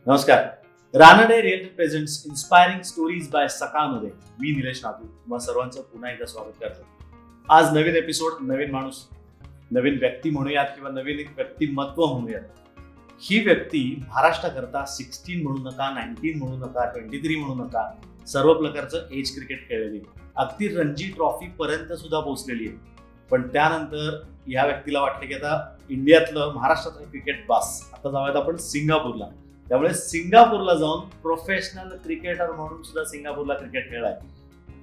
नमस्कार. Ranade real presents inspiring stories by सकाळमध्ये मी निलेश नातू तुम्हा सर्वांचं पुन्हा एकदा स्वागत करतो. आज नवीन एपिसोड, नवीन माणूस, नवीन व्यक्ती म्हणूयात किंवा नवीन एक व्यक्तिमत्व म्हणूयात. ही व्यक्ती महाराष्ट्राकरता 16 म्हणू नका, 19 म्हणू नका, 23 म्हणू नका, सर्व प्रकारचं एज क्रिकेट खेळलेली आहे. अगदी रणजी ट्रॉफी पर्यंत सुद्धा पोहोचलेली आहे. पण त्यानंतर या व्यक्तीला वाटलं की आता इंडियातलं, महाराष्ट्रातलं क्रिकेट बास, आता जाऊयात आपण सिंगापूरला. त्यामुळे सिंगापूरला जाऊन प्रोफेशनल क्रिकेटर म्हणून सुद्धा सिंगापूरला क्रिकेट खेळलाय.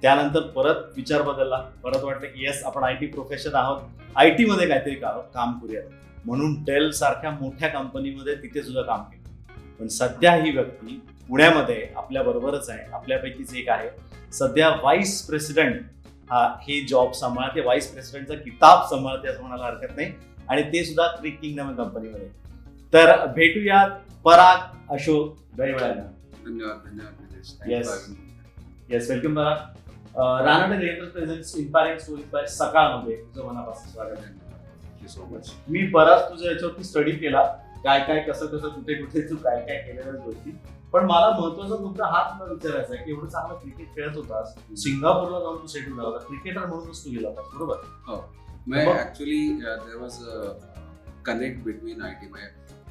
त्यानंतर परत विचार बदलला, परत वाटलं की येस, आपण आयटी प्रोफेशन आहोत, आयटी मध्ये काहीतरी काम करूयात म्हणून डेल सारख्या मोठ्या कंपनीमध्ये तिथे सुद्धा काम केलं. पण सध्या ही व्यक्ती पुण्यामध्ये आपल्या बरोबरच आहे, आपल्यापैकीच एक आहे. सध्या व्हाईस प्रेसिडेंट हे जॉब सांभाळते, व्हाईस प्रेसिडेंटचा किताब सांभाळते असं म्हणायला हरकत नाही, आणि ते सुद्धा क्रिक किंगडम कंपनीमध्ये. तर भेटूयात पराग अशोक दहिवळ्यांना. धन्यवाद. Yes, welcome Parag. Ranade real presents inspiring stories by सकाळमध्ये तुझं मनापासून स्वागत आहे. Thank you so much. मी बराच तुझ्या याच्यावरती स्टडी केला, काय काय कसं कुठे तू काय काय केलेल्या गोष्टी. पण मला महत्वाचा मुद्दा हाच मला विचारायचा आहे की एवढं चांगलं क्रिकेट खेळत होतास, सिंगापूरला जाऊन तू सेटल झाला होता, क्रिकेटर म्हणूनच तू गेला होतास, बरोबर? हो. मैं actually there was connect between IT.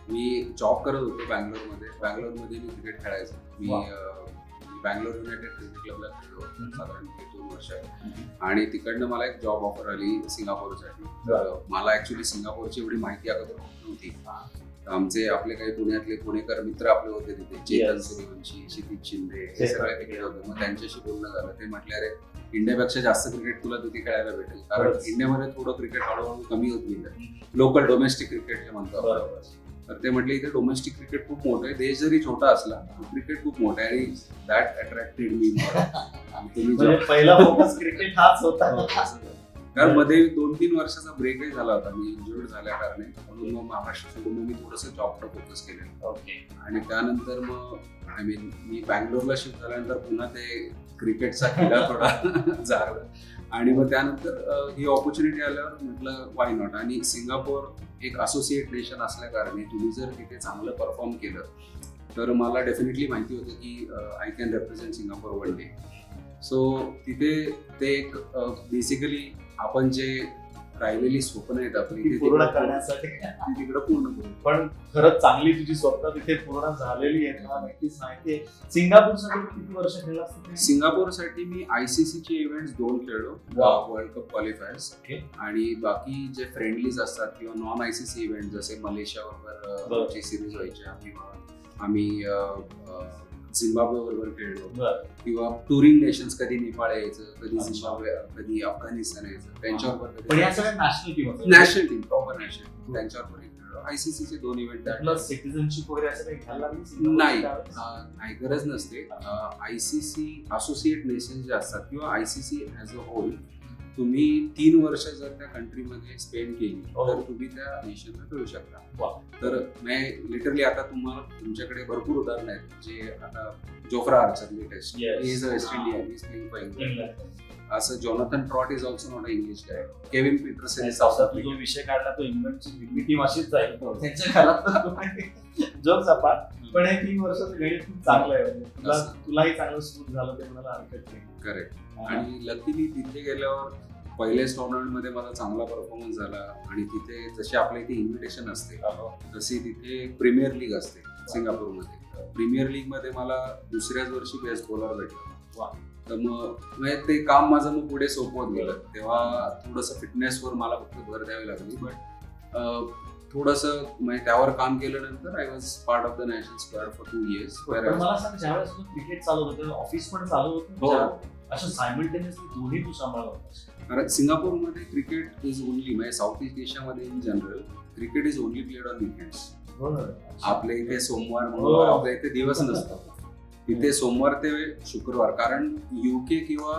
मी जॉब करत होतो बँगलोरमध्ये मी क्रिकेट खेळायचो. मी बँगलोर युनायटेड क्रिकेट क्लबला खेळलो साधारण 2 वर्ष, आणि तिकडनं मला एक जॉब ऑफर आली सिंगापूरसाठी. मला ऍक्च्युली सिंगापूरची एवढी माहिती अगोदर नव्हती. आमचे आपले काही पुण्यातले पुणेकर मित्र आपले होते तिथे, चेतन सूर्यवंशी, क्षितिज शिंदे, हे सगळे तिकडे होते. मग त्यांच्याशी बोलणं झालं. ते म्हटले, अरे इंडियापेक्षा जास्त क्रिकेट तुला तिथे खेळायला भेटेल, कारण इंडियामध्ये थोडं क्रिकेट हळूहळू कमी होत गेलं. लोकल डोमेस्टिक क्रिकेट जे म्हणतो आपण. तर ते म्हटले इथे डोमेस्टिक क्रिकेट खूप मोठं आहे, देश जरी छोटा असला क्रिकेट खूप मोठं आहे, आणि दॅट अट्रॅक्टेड मी. तुम्ही पहिला फोकस क्रिकेट हाच होता. कारण मध्ये 2-3 वर्षाचा ब्रेकही झाला होता, मी इंजुर्ड झाल्या कारणे. म्हणून मग महाराष्ट्र सोडून मी थोडंसं जॉबवर फोकस केलेलं. आणि त्यानंतर मग मी बँगलोरला शिफ्ट झाल्यानंतर पुन्हा ते क्रिकेटचा किडा थोडा झाला, आणि मग त्यानंतर ही ऑपॉर्च्युनिटी आल्यावर म्हटलं वाय नॉट. आणि सिंगापूर एक असोसिएट नेशन असल्या कारणे तुम्ही जर तिथे चांगलं परफॉर्म केलं तर मला डेफिनेटली माहिती होतं की I can represent Singapore one day. So तिथे ते एक बेसिकली आपण जे राहिलेली स्वप्न आहेत आपली पूर्ण करण्यासाठी तिकडे पूर्ण करू. पण खरंच चांगली तुझी स्वप्न तिथे पूर्ण झालेली आहेत, मला नक्कीच माहिती आहे. सिंगापूरसाठी किती वर्ष खेळलास? सिंगापूरसाठी मी ICC चे इव्हेंट्स 2 खेळलो, वर्ल्ड कप क्वालिफायर्स, आणि बाकी जे फ्रेंडलीज असतात किंवा नॉन ICC इव्हेंट जसे मलेशिया बरोबर सिरीज व्हायच्या, किंवा आम्ही झिम्बाब्वे बरोबर खेळलो, किंवा टुरिंग नेशन्स, कधी नेपाळ यायचं, कधी झिम्बाब्वे, कधी अफगाणिस्तान यायचं, त्यांच्यावर national team proper national team त्यांच्यावर खेळलो. ICC चे 2 इव्हेंट. सिटिझनशिप वगैरे असं काही घ्यायला नाही, गरज नसते. ICC असोसिएट नेशन्स जे असतात किंवा ICC ऍज अ होल, तुम्ही 3 वर्ष जर त्या कंट्रीमध्ये स्पेंड केली तर तुम्ही त्या नेशनला खेळू शकता. तर मी लिटरली आता तुम्हाला तुमच्याकडे भरपूर उदाहरण आहेत, जे आता Jofra Archer latest, he is a West Indian, he is playing for England. असं Jonathan Trott is also not a English guy. Kevin Pietersen जो विषय काढला तो इंग्लंडची टीम अशीच जाईल त्यांच्या घरात जोक सपाट. पण हे 3 वर्षाचं गणित खूप चांगलं आहे, तुलाही चांगलं सूट झालं ते म्हणायला हरकत नाही. करेक्ट. आणि लकीली तिथे गेल्यावर पहिल्याच टुर्नामेंटमध्ये मला चांगला परफॉर्मन्स झाला, आणि तिथे जशी आपल्या इथे इन्व्हिटेशन असते तशी तिथे प्रीमियर लीग असते सिंगापूरमध्ये. प्रीमियर लीग मध्ये मला दुसऱ्याच वर्षी बेस्ट बॉलर भेटला. तर मग ते काम माझं मग पुढे सोपवत गेलं. तेव्हा थोडंसं फिटनेसवर मला फक्त भर द्यावी लागली, बट थोडंसं म्हणजे त्यावर काम केल्यानंतर I was part of the national squad for 2 years. मला सांग, ज्यावेळेस क्रिकेट चालू होतं, ऑफिस पण चालू होतं, असं सायमल्टेनियसली दोन्ही तू सांभाळत होतास? कारण सिंगापूरमध्ये क्रिकेट इज ओनली, म्हणजे साऊथ ईस्ट एशियामध्ये in general cricket is only played on weekends. आपल्या इथे सोमवार, मंगळवार, आपल्या इथे दिवस नसतात. तिथे सोमवार ते शुक्रवार. कारण UK किंवा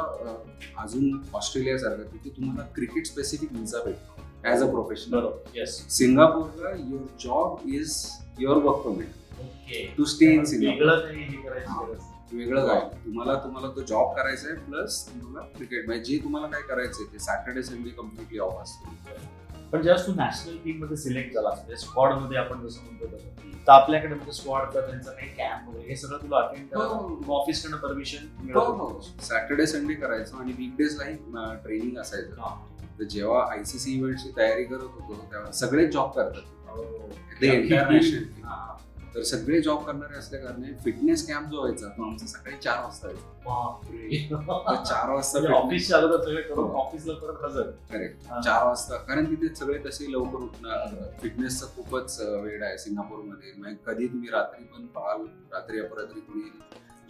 अजून ऑस्ट्रेलिया सारखं तिथे तुम्हाला क्रिकेट स्पेसिफिक व्हिसा भेटतो ऍज अ प्रोफेशनल. सिंगापूरला your job is your work permit to stay in Singapore. वेगळं काय, तुम्हाला तो जॉब करायचा आहे, प्लस तुम्हाला क्रिकेट, म्हणजे जे तुम्हाला काय करायचंय ते सॅटर्डे संडे कम्प्लिटली ऑफ असतो. पण जेव्हा तू नॅशनल टीम मध्ये सिलेक्ट झाला म्हणजे स्क्वॉड मध्ये आपण जसं म्हणतो तसं तर आपल्याकडे म्हणजे स्क्वॉडचा त्यांचा काही कॅम्प वगैरे हे सगळं तुला अटेंड करायला ऑफिस कडनं परमिशन सॅटर्डे संडे करायचो आणि वीकडेजलाही ट्रेनिंग असायचं. तर जेव्हा ICC इव्हेंटची तयारी करत होतो तेव्हा सगळेच जॉब करतात ते इंटरनॅशनल. तर सगळे जॉब करणारे असल्या कारणे फिटनेस कॅम्प जो व्हायचा तो आमचा सकाळी 4 वाजता व्हायचा. 4 वाजता ऑफिस चालू सगळे करून ऑफिसला परत हजर. करेक्ट 4 वाजता, कारण तिथे सगळे तसे लवकर उठणार. फिटनेसचा खूपच वेळ आहे सिंगापूरमध्ये. म्हणजे कधी तुम्ही रात्री पण पाहाल, रात्री अपरात्री कोणी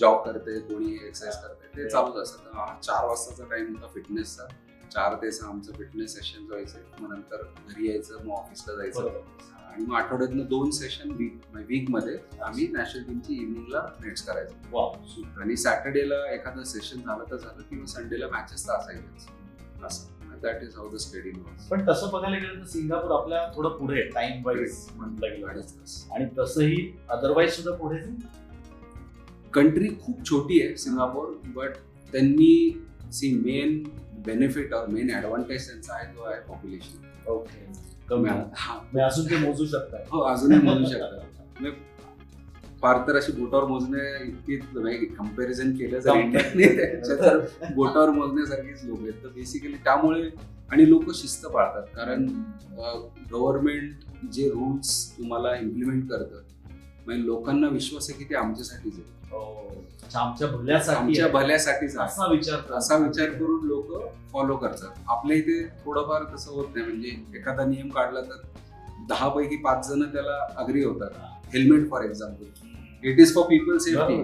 जॉब करते कोणी एक्सरसाइज करते ते चालूच असतं. 4 वाजताचा टाइम होता फिटनेसचा. 4 ते 6 आमचं फिटनेस सेशन व्हायचं. मग नंतर घरी यायचं, मग ऑफिसला जायचं आणि मग आठवड्यातनं 2 सेशन वीक मध्ये आम्ही नॅशनल टीमची इव्हिनिंगला नेट्स करायचो. आणि सॅटर्डेला एखादं सेशन झालं तर झालं किंवा संडेला मॅचेस तर असायचंच. असं that is how the schedule was. पण तसं बघायला गेलं तर सिंगापूर आपल्या थोडं पुढे टाइम वाईज म्हटलं गेलं आणि तसंही अदरवाईज सुद्धा पुढे. कंट्री खूप छोटी आहे सिंगापूर, बट त्यांनी मेन बेनिफिट और मेन ऍडव्हान्टेज त्यांचा आहे तो आहे पॉप्युलेशन. ओके, कमी अजून ते मोजू शकतात. हो, अजूनही मोजू शकतात. फार तर अशी बोटावर मोजणे इतकी कम्पॅरिझन केलं जर इंडियाने तर बोटावर मोजण्यासारखीच लोक आहेत. तर बेसिकली त्यामुळे आणि लोक शिस्त पाळतात, कारण गव्हर्नमेंट जे रूल्स तुम्हाला इम्प्लिमेंट करतं म्हणजे लोकांना विश्वास आहे की ते आमच्यासाठीच आहे. आमच्या भल्यासाठीच असा विचार करून लोक फॉलो करतात. आपल्या इथे थोडंफार तसं होत नाही. म्हणजे एखादा नियम काढला तर 10 पैकी 5 जण त्याला अग्री होतात. Helmet for example, it is for people safety.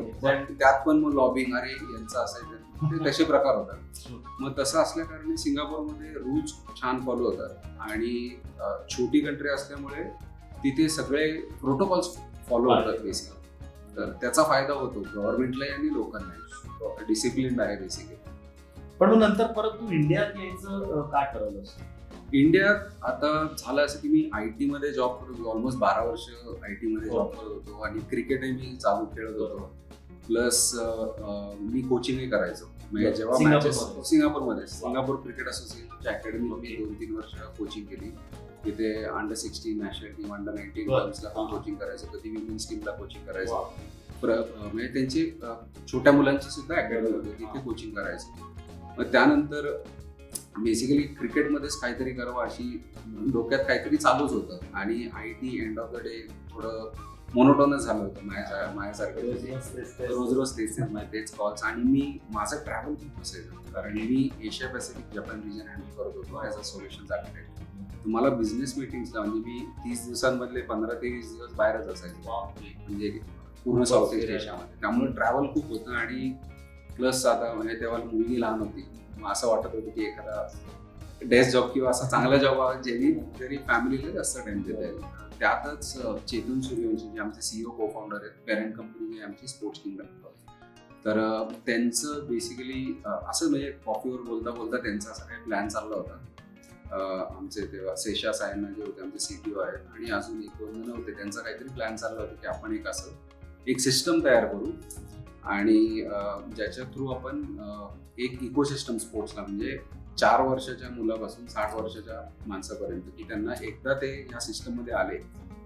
त्यात पण मग लॉबिंग, अरे यांचं असायचं, ते तसे प्रकार होतात. मग तसं असल्या कारणे सिंगापूरमध्ये रूल्स छान फॉलो होतात आणि छोटी कंट्री असल्यामुळे तिथे सगळे प्रोटोकॉल्स फॉलो होतात बेसिकली. तर त्याचा फायदा होतो गव्हर्नमेंटलाही आणि लोकांनाही. डिसिप्लिन आहे बेसिकली. पण नंतर परत तू इंडियात यायचं काय ठरवलंस? इंडियात आता झालं असं की मी IT मध्ये जॉब करत होतो. ऑलमोस्ट 12 वर्ष IT मध्ये जॉब करत होतो आणि क्रिकेटही मी चालू खेळत होतो. प्लस मी कोचिंगही करायचो. म्हणजे जेव्हा सिंगापूरमध्ये सिंगापूर क्रिकेट असोसिएशनच्या अकॅडमीत मी 2-3 वर्ष कोचिंग केली. तिथे अंडर-16 नॅशनल टीम, अंडर-19 टीम्सला पण कोचिंग करायचं, कधी विमेन्स टीमला कोचिंग करायचं. म्हणजे त्यांची छोट्या मुलांची सुद्धा अकॅडमी होती, तिथे कोचिंग करायचं. मग त्यानंतर बेसिकली क्रिकेटमध्येच काहीतरी करावं अशी डोक्यात काहीतरी चालूच होतं. आणि IT end of the day थोडं मोनोटोनच झालं होतं माझ्यासारखं. रोज तेच कॉल्स. आणि माझं ट्रॅव्हल खूप असायचं, कारण मी Asia Pacific Japan region handle करत होतो ॲज अ सोल्युशन्स आर्किटेक्ट. तुम्हाला बिझनेस मिटिंग्सला म्हणजे मी 30 दिवसांमधले 15 ते 20 दिवस बाहेरच असायचो, म्हणजे पूर्ण साऊथ ईस्ट एशियामध्ये. त्यामुळे ट्रॅव्हल खूप होतं. आणि प्लस आता म्हणजे तेव्हा मुलगी लहान होती. मग असं वाटत होतं की एखादा डेस्क जॉब किंवा असा चांगला जॉब आहे जरी फॅमिलीला जास्त टाइम देता येईल. त्यातच चेतन सूर्यवंशी जे आमचे CEO को फाउंडर आहेत, पेरेंट कंपनी आमची स्पोर्ट्स किंगडम. तर त्यांचं बेसिकली असं म्हणजे कॉफीवर बोलता बोलता त्यांचा असा काही प्लॅन चालला होता. आमचे तेव्हा सेशा सायना जे होते आमचे CTO आहेत आणि अजून 1-2 जण होते. त्यांचा काहीतरी प्लॅन चालला होता की आपण एक सिस्टम तयार करू आणि ज्याच्या थ्रू आपण एक इकोसिस्टम स्पोर्ट्सला, म्हणजे 4 वर्षाच्या मुलापासून 60 वर्षाच्या माणसापर्यंत, की त्यांना एकदा ते ह्या सिस्टममध्ये आले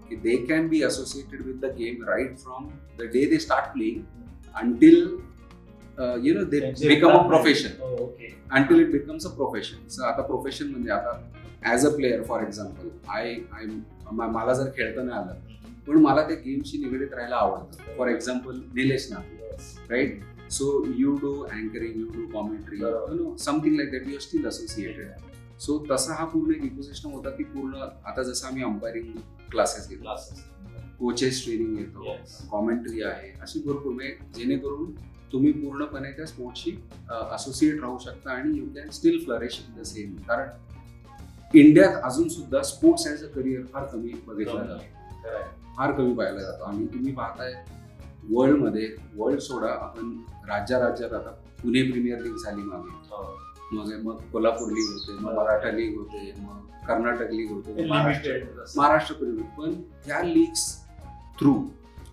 की they can be associated with the game right from the day they start playing until they become a profession. Until it becomes a profession. So आता प्रोफेशन म्हणजे आता as a player for example मला जर खेळता नाही आलं पण मला त्या गेमशी निगडीत राहायला आवडतं. For example Nilesh Nagpur, right? So you do anchoring, you do commentary, something like that, you are still associated. So तसा हा पूर्ण एक इकोसिस्टम होता की पूर्ण आता जसं आम्ही अंपायरिंग क्लासेस घेतो, कोचेस ट्रेनिंग घेतो, कॉमेंट्री आहे, अशी भरपूर, म्हणजे जेणेकरून तुम्ही पूर्णपणे त्या स्पोर्ट्सशी असोसिएट राहू शकता आणि you can still flourish in the same. कारण इंडियात अजून सुद्धा स्पोर्ट्स ॲज अ करिअर फार कमी बघितला जातो, फार कमी पाहायला जातो. आणि तुम्ही पाहताय वर्ल्ड सोडा, आपण राज्यात आता पुणे प्रीमियर लीग झाली मागे, मग कोल्हापूर लीग होते, मग मराठा लीग होते, मग कर्नाटक लीग होते, महाराष्ट्र प्रीमियर. पण त्या लीग्स थ्रू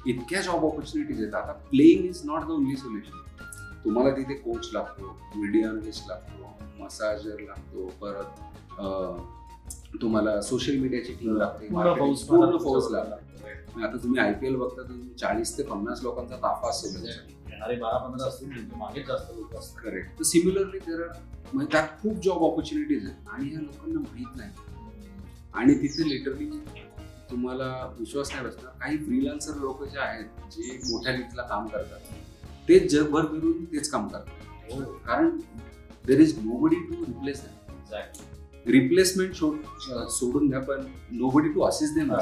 इतक्या जॉब ऑपॉर्च्युनिटीज येतात. आता playing is not the only solution. तुम्हाला तिथे कोच लागतो, मीडिया अनलिस्ट लागतो, मसाजर लागतो, परत तुम्हाला सोशल मीडियाची टीम लागते, पूर्ण फौज पूर्ण फौज लागते. आता तुम्ही IPL बघता तर 40 ते 50 लोकांचा ताफा असतो त्याच्यासाठी. येणारे 12-15 असतील त्यांच्या मागेच जास्त लोक असतात. करेक्ट. तर सिमिलरली म्हणजे त्यात खूप जॉब ऑपॉर्च्युनिटीज आहेत आणि ह्या लोकांना माहीत नाही. आणि तिथे लिटरली तुम्हाला विश्वास नाही बसणार, काही फ्रीलान्सर लोक जे आहेत जे मोठ्या लीगला काम करतात ते जगभर फिरून तेच काम करतात. कारण there is nobody to replace them. Replacement सोडून द्या, पण नोबडी टू असिस्ट देम.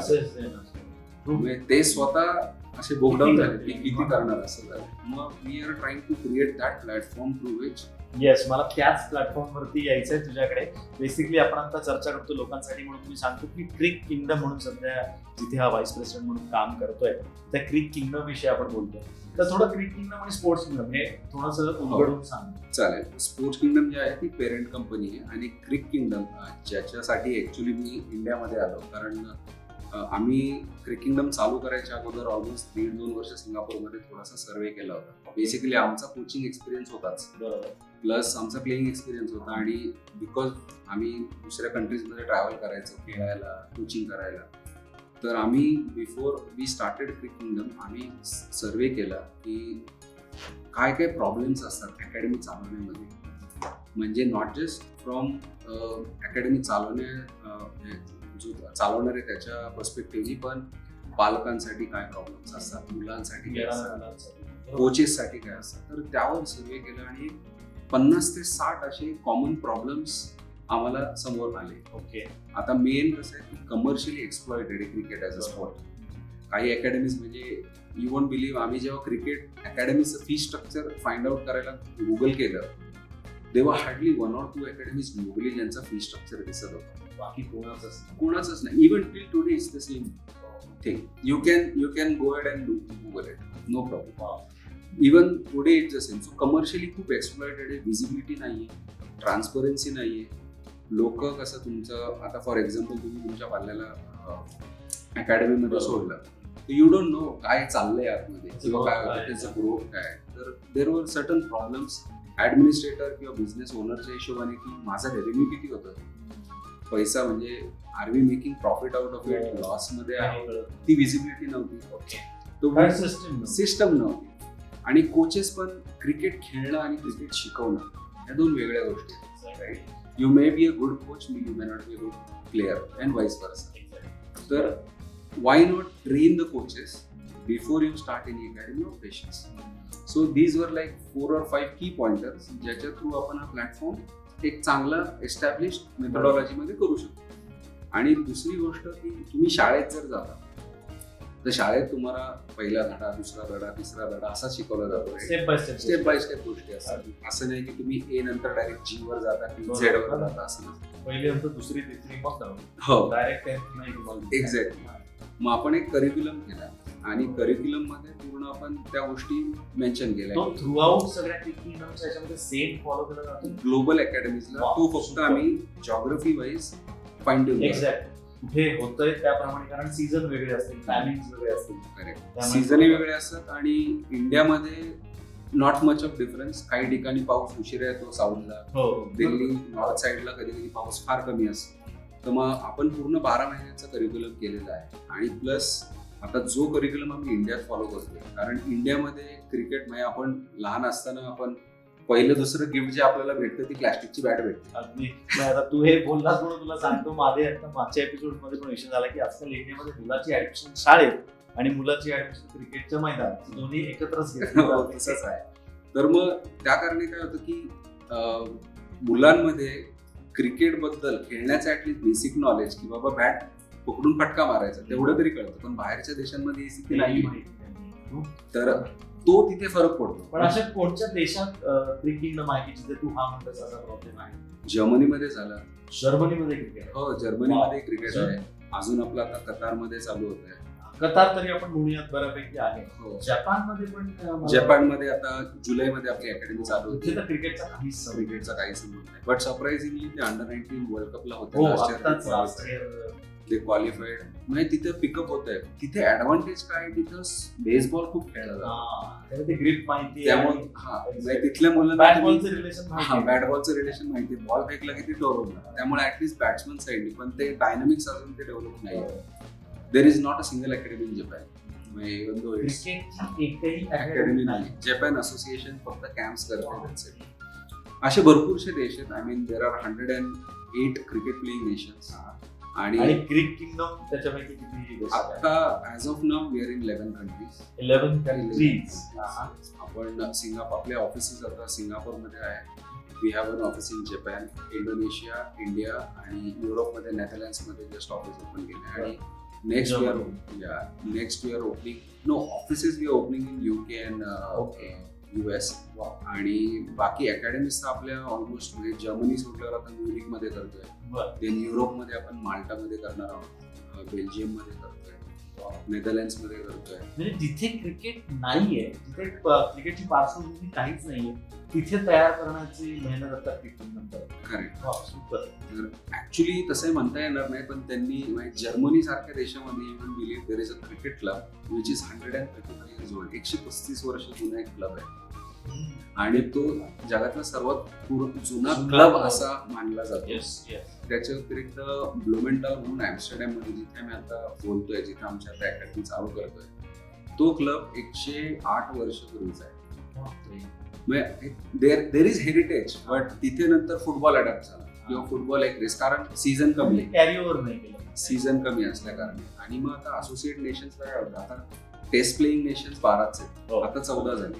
ते स्वतः असे बोगडाऊन झाले की किती करणार असं झालं. मग we are trying to create that platform through which. Yes, मला त्याच प्लॅटफॉर्मवरती यायचंय तुझ्याकडे. बेसिकली आपण आता चर्चा करतो लोकांसाठी म्हणून तुम्ही सांगतो की क्रिक किंगडम म्हणून सध्या जिथे हा व्हाईस प्रेसिडेंट म्हणून काम करतोय त्या क्रिक किंगडम विषयी आपण बोलतोय. तर थोडं क्रिक किंगडम आणि स्पोर्ट्स किंगडम हे थोडंसं उलगडून सांग. चालेल. स्पोर्ट्स किंगडम जी आहे ती पेरेंट कंपनी आहे आणि क्रिक किंगडम ज्याच्यासाठी ऍक्च्युली मी इंडियामध्ये आलो, कारण आम्ही क्रिक किंगडम चालू करायच्या अगोदर ऑलमोस्ट 1.5-2 वर्ष सिंगापूरमध्ये थोडासा सर्वे केला होता. बेसिकली आमचा कोचिंग एक्सपिरियन्स होताच, बरोबर, प्लस आमचा प्लेइंग एक्सपिरियन्स होता. आणि बिकॉज आम्ही दुसऱ्या कंट्रीजमध्ये ट्रॅव्हल करायचो खेळायला, कोचिंग करायला, तर आम्ही before we started Cric Kingdom आम्ही सर्वे केला की काय काय प्रॉब्लेम्स असतात अकॅडमी चालवण्यामध्ये. म्हणजे नॉट जस्ट फ्रॉम अकॅडमी चालवणारे त्याच्या पर्स्पेक्टिव्हनी, पण पालकांसाठी काय प्रॉब्लेम्स असतात, मुलांसाठी काय असतात, कोचेससाठी काय असतात. तर त्यावर सर्वे केला आणि 50 ते 60 असे कॉमन प्रॉब्लेम्स आम्हाला समोर आले. ओके. आता मेन कसं आहे की कमर्शियली एक्सप्लॉयटेड आहे क्रिकेट ॲज अ स्पोर्ट. काही अकॅडमीज म्हणजे यू वोंट बिलीव्ह, आम्ही जेव्हा क्रिकेट अकॅडमीचं फी स्ट्रक्चर फाइंड आउट करायला गुगल केलं तेव्हा हार्डली 1 or 2 अकॅडमीज ग्लोबली ज्यांचा फी स्ट्रक्चर दिसत होतं. बाकी कोणाचंच नाही. Even till today it's the same thing. You can go ahead and Google it, no problem. Even today it's the same. So commercially खूप एक्सप्लॉयटेड आहे, विजिबिलिटी नाहीये, transparency नाहीये. लोक कसं तुमचं आता फॉर एक्झाम्पल तुम्ही तुमच्या पाल्याला अकॅडमीमध्ये सोडलं तर यू डोंट नो काय चाललंय आतमध्ये किंवा काय होतं, त्याचं ग्रोथ काय. तर there were certain problems administrator किंवा बिझनेस ओनरच्या हिशोबाने की माझा रेव्हेन्यू किती होतं, पैसा म्हणजे are we making profit out of it, loss मध्ये आहे, ती विजिबिलिटी नव्हती. तो सिस्टम नव्हती. आणि कोचेस पण क्रिकेट खेळणं आणि क्रिकेट शिकवणं या 2 वेगळ्या गोष्टी आहेत. Right. You may be a good coach, you may not be a good player and vice versa. तर why not train the coaches before you start any academy of patience. So these were like 4 or 5 की pointers ज्याच्या through आपण हा platform एक चांगला established मेथडॉलॉजीमध्ये करू शकतो. आणि दुसरी गोष्ट की तुम्ही शाळेत जर जाता तर शाळेत तुम्हाला पहिला धडा, दुसरा धडा, तिसरा धडा असा शिकवला जातो. स्टेप बाय स्टेप गोष्टी असतात. असं नाही की तुम्ही ए नंतर डायरेक्ट जी वर जाता की झेड वर जाता, असं नाही. पहिली नंतर दुसरी, तिसरी, मग हो डायरेक्ट नाही. एक्झॅक्टली. मग आपण एक करिक्युलम केला आणि करिक्युलम मध्ये पूर्ण आपण त्या गोष्टी मेन्शन केल्या. तो थ्रू आउट सगळ्या क्रिकेटच्या याच्यामध्ये सेम फॉलो केला जातो ग्लोबल अकॅडमीजला. तो फक्त आम्ही geography wise find out. Exact कुठे होतंय त्याप्रमाणे, कारण सीझन वेगळे असतील, टायमिंग वेगळे असतील. करेक्ट. सीझनही वेगळे असतात. आणि इंडियामध्ये नॉट मच ऑफ डिफरन्स. काही ठिकाणी पाऊस उशिरा येतो साऊथला, दिल्ली नॉर्थ साईडला कधी कधी पाऊस फार कमी असतो. तर मग आपण पूर्ण 12 महिन्याचं करिक्युलम केलेलं आहे. आणि प्लस आता जो करिक्युलम आम्ही इंडियात फॉलो करतोय, कारण इंडियामध्ये क्रिकेट म्हणजे आपण लहान असताना आपण पहिलं दुसरं गिफ्ट जे आपल्याला भेटतं ती प्लॅस्टिकची बॅट भेटते. अगदी. आता तू हे बोललास म्हणून तुला सांगतो, मागच्या एपिसोड मध्ये पण विषय झाला की आजकाल इंडियामध्ये मुलाची ऍडमिशन शाळेत आणि मुलाची ऍडमिशन क्रिकेटच्या मैदानात दोन्ही एकत्रच घेतलं. तसंच आहे. तर मग त्या कारणे काय होतं की मुलांमध्ये क्रिकेट बद्दल खेळण्याचं ऍटलीस्ट बेसिक नॉलेज की बाबा बॅट पकडून फटका मारायचा तेवढं तरी कळतं. पण बाहेरच्या देशांमध्ये ही स्थिती नाही. तर तो तिथे फरक पडतो. पण अशा कोणत्या देशात क्रिकेट माहिती जिथे तू हा म्हणतोस असा प्रॉब्लेम आहे? जर्मनीमध्ये झाला. जर्मनीमध्ये क्रिकेट? हो, जर्मनीमध्ये क्रिकेट आहे. अजून आपलं आता कतारमध्ये चालू होत आहे. कतार तरी आपण म्हणूयात बऱ्यापैकी आहे. हो. जपानमध्ये पण, जपानमध्ये आता जुलैमध्ये आपली अकॅडमी चालू होती. तिथे तर क्रिकेटचा काहीच संबंध नाही. बट सरप्राइझिंगली ते अंडर 19 वर्ल्ड कपला होते. ते क्वालिफाईड. म्हणजे तिथे पिकअप होत आहे. तिथे ऍडव्हान्टेज काय, तिथं बेसबॉल खूप खेळला जातो. त्याला ते ग्रिप माहिती त्यामुळे म्हणजे तिथल्या बॅट मुलांना बॉलचं रिलेशन बॅट बॉलचं रिलेशन माहिती, बॉल फेकला की ती टोरवलं, त्यामुळे ऍटलीस्ट बॅट्समन साईड पण ते डायनामिक्स अजून ते डेव्हलप नाही. There is not a single academy in Japan. Even though एकही अकॅडमी नाही, जपान असोसिएशन फक्त कॅम्प्स करते त्यांचे. असे भरपूरसे देश आहेत. I mean there are 108 cricket playing nations. आणि ग्रीक किंगडम त्याच्यापैकी किती देश आहेत? आता as of now we are in 11 countries. 11 countries. आपण आपले ऑफिसेस आता सिंगापूरमध्ये आहे. We have an office in Japan, Indonesia, India आणि युरोपमध्ये नेदरलँड्समध्ये जस्ट ऑफिस ओपन केले. आणि next we are opening offices we are opening in UK and US. आणि बाकी अकॅडमीज तर आपल्या ऑलमोस्ट म्हणजे जर्मनी सुटल्यावर आता म्युनिक मध्ये करतोय. देन युरोपमध्ये आपण माल्टामध्ये करणार आहोत, बेल्जियम मध्ये करतोय, नेदरलँड्स मध्ये करतोय. म्हणजे जिथे क्रिकेट नाहीये, जिथे क्रिकेटची पार्श्वभूमी काहीच नाहीये, तिथे तयार करण्याची मेहनत आता क्रिकेट नंतर. करेक्ट. सुपर. तर ऍक्च्युली तसं म्हणता येणार नाही, पण त्यांनी जर्मनी सारख्या देशामध्ये even believe there is a cricket club which is 135 years old. 135 वर्ष जुना एक क्लब आहे आणि तो जगातला सर्वात जुना क्लब असा मानला जातो. त्याच्या व्यतिरिक्त ब्लुमेंटाल म्हणून ॲम्स्टरडॅम मध्ये जिथे आम्ही आता बोलतोय, जिथे आमच्या आता अकॅडमी चालू करतोय, तो क्लब 108 वर्ष पूर्वीचा आहे. देर इज हेरिटेज, बट तिथे नंतर फुटबॉल अडॅप्ट झाला किंवा फुटबॉल एक रेस, कारण सीझन कमी कॅरी ओव्हर नाही केलं, सीझन कमी असल्या कारणे. आणि मग आता असोसिएट नेशन्सला काय होतं, आता टेस्ट प्लेइंग नेशन्स 12च आहेत, आता 14 झाले.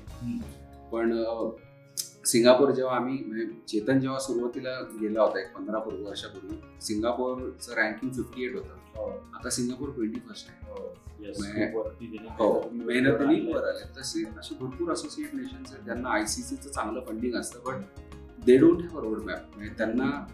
पण सिंगापूर जेव्हा आम्ही म्हणजे चेतन जेव्हा सुरुवातीला गेला होता एक 15 वर्षापूर्वी, सिंगापूरचं रँकिंग 58 होतं. आता सिंगापूर 21st आहे. मेहनतीने वर आले. तसे असे भरपूर असोसिएट नेशन्स आहेत ज्यांना ICCचं चांगलं फंडिंग असतं, but they don't have a road map. म्हणजे त्यांना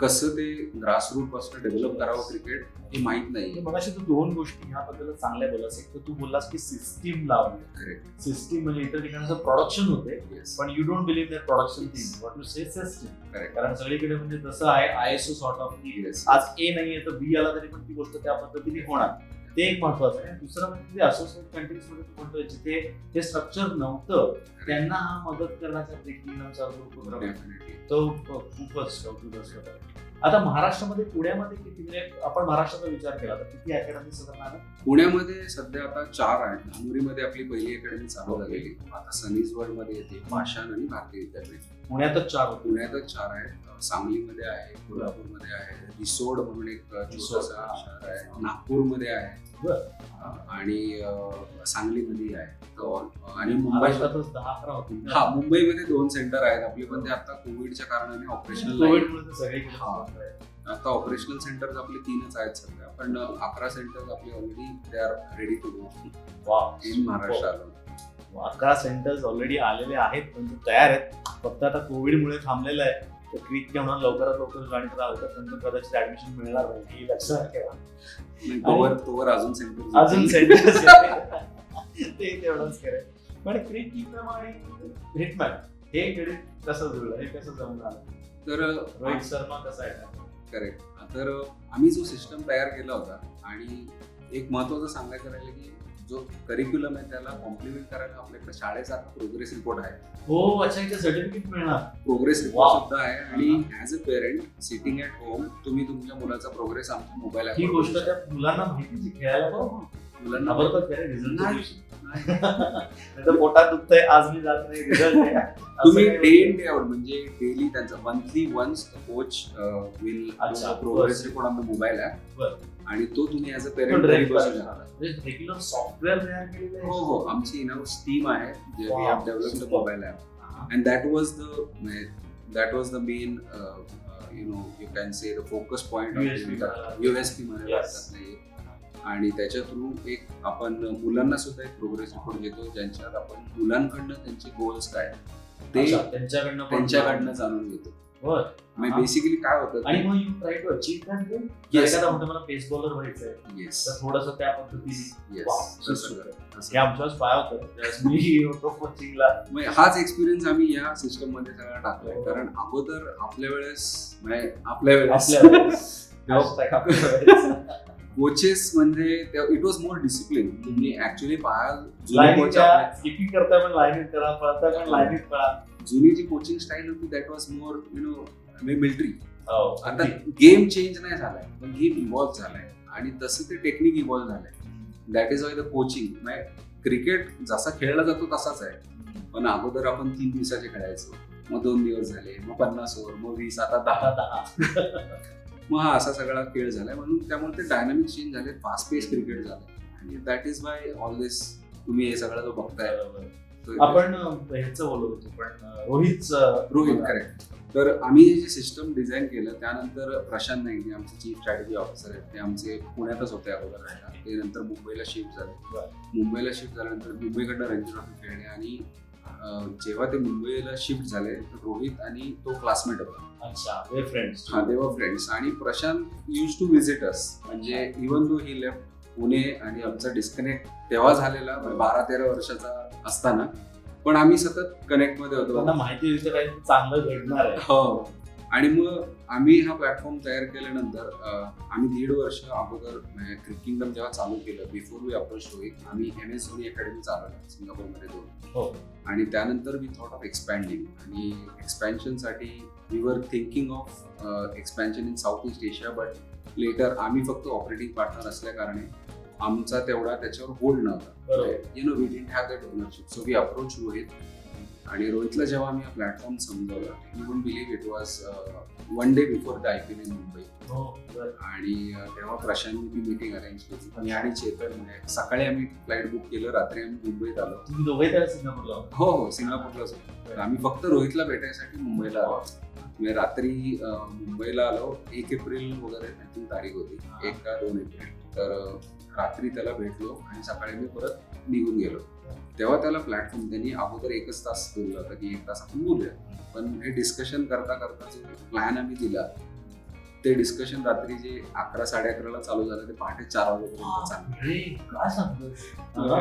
कसं ते ग्रासरूट पासून डेव्हलप करावं क्रिकेट हे माहित नाही. मगाशी तू दोन गोष्टी ह्याबद्दल चांगल्या बोललास. एक तर तू बोललास की सिस्टीम लावली. करेक्ट. सिस्टीम म्हणजे इतर ठिकाणी प्रोडक्शन होते, पण you don't believe that production thing, what you say system. Correct. कारण सगळीकडे म्हणजे जसं आहे ISO सॉर्ट ऑफ की आज A नाहीये तर B आला तरी पण ती गोष्ट त्या पद्धतीने होणार. ते एक महत्वाचं आहे. दुसरं म्हणजे असोसिएट कंट्रीज मध्ये तू म्हणतोय जिथे ते स्ट्रक्चर नव्हतं, त्यांना हा मदत करण्याचा ट्रेकिंगचा उपक्रम तो खूपच कौतुक असतो. आता महाराष्ट्रामध्ये पुण्यामध्ये किती, म्हणजे आपण महाराष्ट्राचा विचार केला तर किती अकॅडमी सगळं? पुण्यामध्ये सध्या आता 4 आहेत. धानुरीमध्ये आपली पहिली अकॅडमी चालू झालेली, आता सनीज वर्ल्ड मध्ये येते, पाषाण आणि भारतीय विद्यापीठ. पुण्यातच 4 आहेत. सांगलीमध्ये आहे, कोल्हापूरमध्ये आहे, रिसोड म्हणून एक छोटासा शहर आहे, नागपूरमध्ये आहे आणि सांगलीमध्ये आहे. आणि महाराष्ट्रातच 10-11 होती. मुंबईमध्ये 2 सेंटर आहेत आपले, पण ते आता कोविडच्या कारणाने ऑपरेशनल आता ऑपरेशनल सेंटर्स आपले 3च आहेत सध्या, पण 11 सेंटर्स आपले already they are ready to go in Maharashtra. 11 centres already आलेले आहेत, म्हणजे तयार आहेत. फक्त आता कोविडमुळे थांबलेलं आहे. तर क्विक घेऊन लवकरात लवकर जॉईन करावं तर नंतर कदाचित ऍडमिशन मिळणार नाही, ही लक्षात ठेवा. तोवर अजून सेंटर्स ते तेवढंच करेल. पण क्रिक किंगडम आणि हिटमॅन हे क्रेडिट कसं जुळलं, हे कसं जमून आलं? तर रोहित शर्मा कसा आहे? करेक्ट. तर आम्ही जो सिस्टम तयार केला होता, आणि एक महत्वाचं सांगायचं राहिलं की जो करिक्युलम आहे त्याला कॉम्प्लिमेंट करायला आपल्याकडे शाळेचा प्रोग्रेस रिपोर्ट आहे. हो, अच्छा, इथे सर्टिफिकेट मिळणार. प्रोग्रेस रिपोर्ट सुद्धा आहे. आणि as a parent sitting at home तुम्ही तुमच्या मुलाचा प्रोग्रेस आमच्या मोबाईल ही गोष्ट त्या मुलांना माहिती, खेळायला मुलांना बरोबर रिझल्ट पोटात दुखतंय, आज मी जात नाही, रिझल्ट तुम्ही डे इन डे आउट म्हणजे डेली त्यांचा monthly once coach will progress report on the mobile app, आणि तो तुम्ही as a parent regular software तयार केलेलं आहे. हो, आमची इन हाऊस टीम आहे जे we have developed the mobile app, and that was the main you can say the focus point of USP मध्ये वाटत नाही. आणि त्याच्या थ्रू एक आपण मुलांना सुद्धा एक प्रोग्रेस रिपोर्ट घेतो, ज्यांच्यात आपण मुलांकडनं त्यांचे गोल्स काय ते त्यांच्याकडनं जाणून घेतो. म्हणजे बेसिकली काय होतं, आणि मग you try to achieve that goal. एखादा म्हणतो मला पेस बॉलर व्हायचंय, तर थोडंसं त्या पद्धतीने हे आमच्याच पाया होतं मी होतो कोचिंगला. हाच एक्सपिरियन्स आम्ही या सिस्टम मध्ये सगळा टाकलाय. कारण अगोदर आपल्या वेळेस कोचेस म्हणजे इट वॉज मोर डिसिप्लिन. तुम्ही ऍक्च्युली पाहाल जुनी कोच स्किपिंग करता पण लाईनीत करा, पळता पण लाईनीत पळा. जुनी जी कोचिंग स्टाईल होती दॅट वॉज मोर मिलिटरी. हो, आता गेम चेंज नाही झालाय पण गेम इव्हॉल्व्ह झालाय आणि तसं ते टेक्निक इव्हॉल्व्ह झालंय. That is why the coaching. Cricket जसा खेळला जातो तसाच आहे, पण अगोदर आपण 3 दिवसाचे खेळायचो, मग 2 दिवस झाले, मग 50 ओव्हर, मग 20, आता 10. मग हा असा सगळा खेळ झालाय. म्हणून त्यामुळे ते डायनामिक चेंज झाले, फास्ट पेस क्रिकेट झालंय आणि दॅट इज वाय ऑल दिस तुम्ही हे सगळं जो बघताय. आपण ह्याचं बोलत होतो पण रोहित करेक्ट. तर आम्ही जे सिस्टम डिझाईन केलं त्यानंतर प्रशांत नाईक जे आमचे चीफ स्ट्रॅटेजी ऑफिसर आहेत, ते आमचे पुण्यातच होते अगोदर राहायला, ते नंतर मुंबईला शिफ्ट झाले. मुंबईला शिफ्ट झाल्यानंतर मुंबईकडनं रणजी ट्रॉफी खेळले आणि जेव्हा ते मुंबईला शिफ्ट झाले तर रोहित आणि तो क्लासमेट होता. अच्छा, ते फ्रेंड्स. हा, ते वर फ्रेंड्स. आणि Prashant used to visit us, म्हणजे even though he left Pune आणि आमचा डिस्कनेक्ट तेव्हा झालेला 12-13 वर्षाचा असताना, पण आम्ही सतत कनेक्ट मध्ये होतो. त्यांना माहिती होतं काही चांगलं घडणार आहे. हो. आणि मग आम्ही हा प्लॅटफॉर्म तयार केल्यानंतर आम्ही 1.5 वर्ष अगोदर क्रिकेट किंगडम जेव्हा चालू केलं, बिफोर वी अप्रोच रोहित, आम्ही MS धोनी अकॅडमी चालवली सिंगापूरमध्ये 2. हो. आणि त्यानंतर वी थॉट ऑफ एक्सपॅन्डिंग, आणि एक्सपॅन्शनसाठी we were thinking of expansion in south east Asia. But later आम्ही फक्त ऑपरेटिंग पार्टनर असल्या कारणे आमचा तेवढा त्याच्यावर होल्ड नव्हता. We didn't have that ownership. So we approach Rohit, आणि रोहितला जेव्हा आम्ही हा प्लॅटफॉर्म समजवला, you wouldn't believe it was 1 day before the IPL in Mumbai. आणि तेव्हा प्रशांतनी ती मीटिंग अरेंज केली. मी आणि चेतन, म्हणजे सकाळी आम्ही फ्लाईट बुक केलं, रात्री आम्ही मुंबईत आलो. तुम्ही दोघे त्या सिंगापूरला? हो, सिंगापूरलाच होतो. तर आम्ही फक्त रोहितला भेटायसाठी मुंबईला आलो. म्हणजे रात्री मुंबईला आलो. 1 एप्रिल वगैरे त्याची तारीख होती, 1 का 2 एप्रिल. तर रात्री त्याला भेटलो आणि सकाळी मी परत निघून गेलो. तेव्हा त्याला प्लॅटफॉर्म त्यांनी अगोदर 1 तास बोलला होता की 1 तास आपण बोलूया. पण हे डिस्कशन करता करता जो प्लॅन आम्ही दिला, ते डिस्कशन रात्री जे 11-11:30 चालू झालं, ते पहाटे 4 वाजेपर्यंत चालू.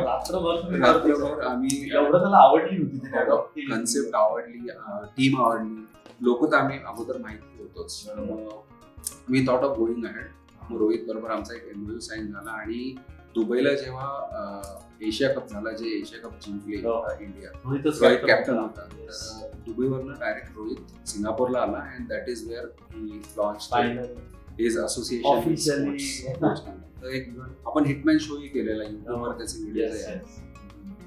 रात्रभर आम्ही एवढं त्याला आवडली होती कन्सेप्ट, आवडली, टीम आवडली, लोक तर आम्ही अगोदर माहिती होतोच. मी थॉट ऑफ गोईंग अहेड. मग रोहित बरोबर आमचा एक MOU साईन झाला आणि दुबईला जेव्हा एशिया कप झाला, जे एशिया कप जिंकले इंडिया, रोहित कॅप्टन होता. तर दुबईवरनं डायरेक्ट रोहित सिंगापूरला आला and that is where he launch his association. तर एक आपण हिटमॅन शोही केलेला युट्यूबवर, त्याचे व्हिडिओज आहेत.